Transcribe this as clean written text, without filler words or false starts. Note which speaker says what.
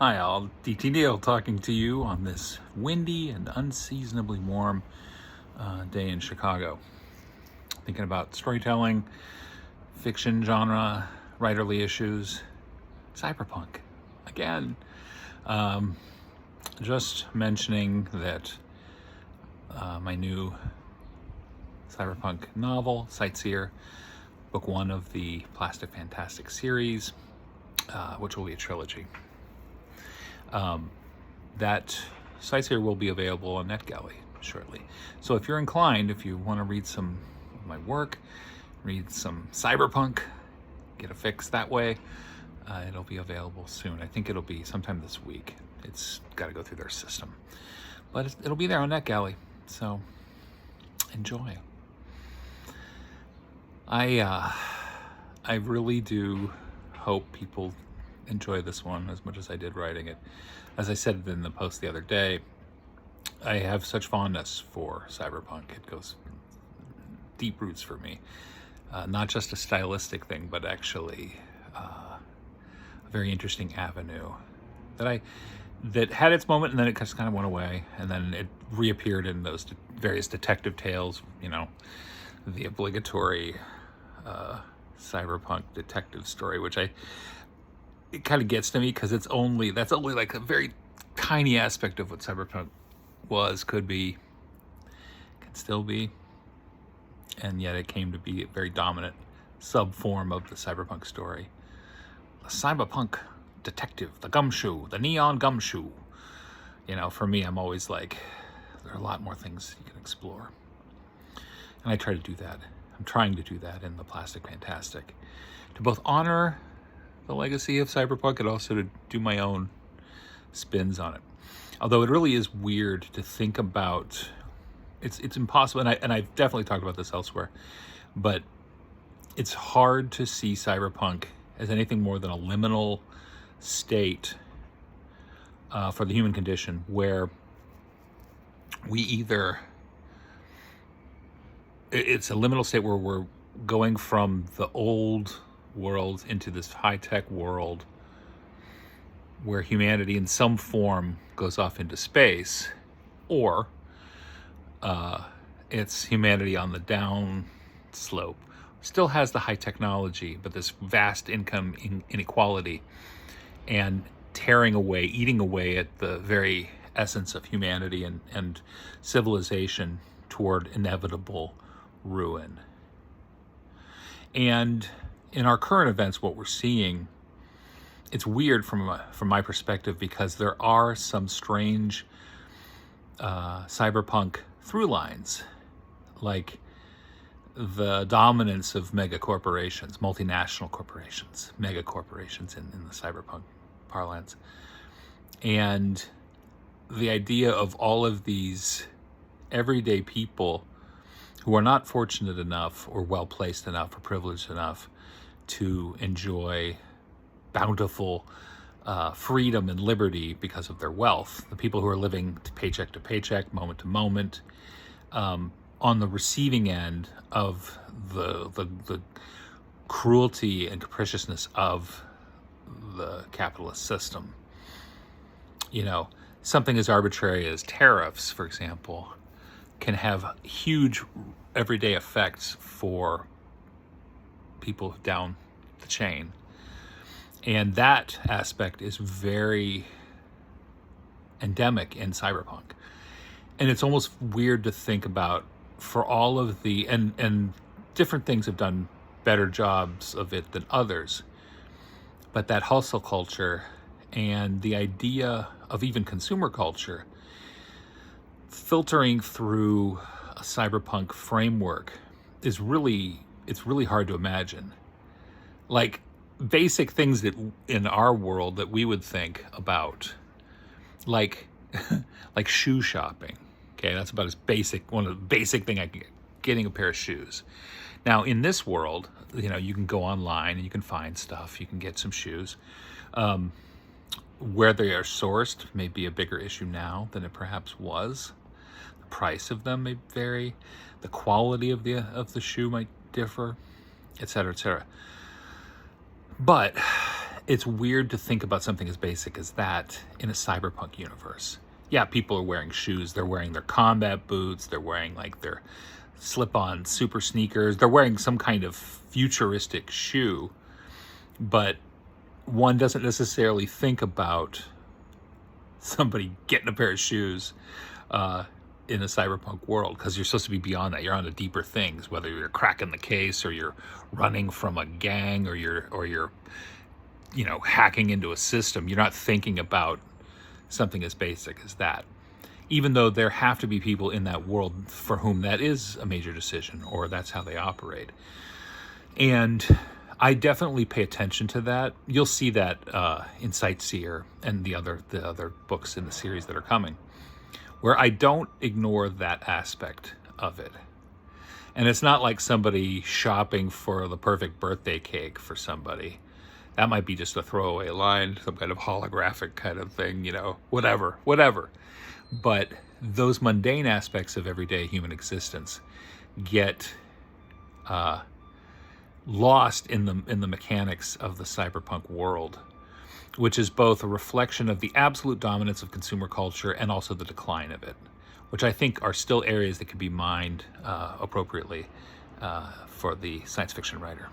Speaker 1: Hi all, DT Neal talking to you on this windy and unseasonably warm day in Chicago. Thinking about storytelling, fiction genre, writerly issues, cyberpunk. Again, just mentioning that my new cyberpunk novel, SIGHTSEER, book one of the Plastic Fantastic series, which will be a trilogy. That SIGHTSEER will be available on NetGalley shortly. So if you're inclined, if you want to read some of my work, read some cyberpunk, get a fix that way, it'll be available soon. I think it'll be sometime this week. It's got to go through their system. But it'll be there on NetGalley, so enjoy. I really do hope people enjoy this one as much as I did writing it. As I said in the post the other day, I have such fondness for cyberpunk. It goes deep roots for me. Not just a stylistic thing, but actually a very interesting avenue that had its moment, and then it just kind of went away, and then it reappeared in those various detective tales, you know, the obligatory cyberpunk detective story, which it kind of gets to me because that's only like a very tiny aspect of what cyberpunk was, could be, can still be, and yet it came to be a very dominant sub-form of the cyberpunk story. The cyberpunk detective, the gumshoe, the neon gumshoe. You know, for me, I'm always like, there are a lot more things you can explore. And I try to do that. I'm trying to do that in the Plastic Fantastic, to both honor the legacy of cyberpunk and also to do my own spins on it. Although it really is weird to think about, it's impossible, and I've definitely talked about this elsewhere, but it's hard to see cyberpunk as anything more than a liminal state for the human condition, where we either, it's a liminal state where we're going from the old world into this high-tech world where humanity in some form goes off into space, or it's humanity on the down slope, still has the high technology, but this vast income inequality and tearing away, eating away at the very essence of humanity and civilization toward inevitable ruin. And in our current events, what we're seeing, it's weird from my perspective, because there are some strange cyberpunk through lines, like the dominance of mega corporations, multinational corporations, mega corporations in the cyberpunk parlance, and the idea of all of these everyday people who are not fortunate enough or well-placed enough or privileged enough to enjoy bountiful freedom and liberty because of their wealth. The people who are living paycheck to paycheck, moment to moment, on the receiving end of the cruelty and capriciousness of the capitalist system. You know, something as arbitrary as tariffs, for example, can have huge everyday effects for people down the chain. And that aspect is very endemic in cyberpunk. And it's almost weird to think about, for all of the, and different things have done better jobs of it than others, but that hustle culture and the idea of even consumer culture filtering through a cyberpunk framework is really, it's really hard to imagine. Like basic things that in our world that we would think about, like like shoe shopping. Okay, that's about as basic, one of the basic thing I can get, getting a pair of shoes. Now in this world, you know, you can go online and you can find stuff, you can get some shoes. Where they are sourced may be a bigger issue now than it perhaps was. The price of them may vary, the quality of the shoe might differ, etc., etc. But it's weird to think about something as basic as that in a cyberpunk universe. Yeah, people are wearing shoes. They're wearing their combat boots. They're wearing like their slip-on super sneakers. They're wearing some kind of futuristic shoe, but one doesn't necessarily think about somebody getting a pair of shoes in a cyberpunk world, because you're supposed to be beyond that. You're on to deeper things, whether you're cracking the case or you're running from a gang or you're hacking into a system. You're not thinking about something as basic as that, even though there have to be people in that world for whom that is a major decision, or that's how they operate. And I definitely pay attention to that. You'll see that in SIGHTSEER and the other books in the series that are coming, where I don't ignore that aspect of it. And it's not like somebody shopping for the perfect birthday cake for somebody. That might be just a throwaway line, some kind of holographic kind of thing, whatever. But those mundane aspects of everyday human existence get lost in the mechanics of the cyberpunk world, which is both a reflection of the absolute dominance of consumer culture and also the decline of it, which I think are still areas that could be mined appropriately for the science fiction writer.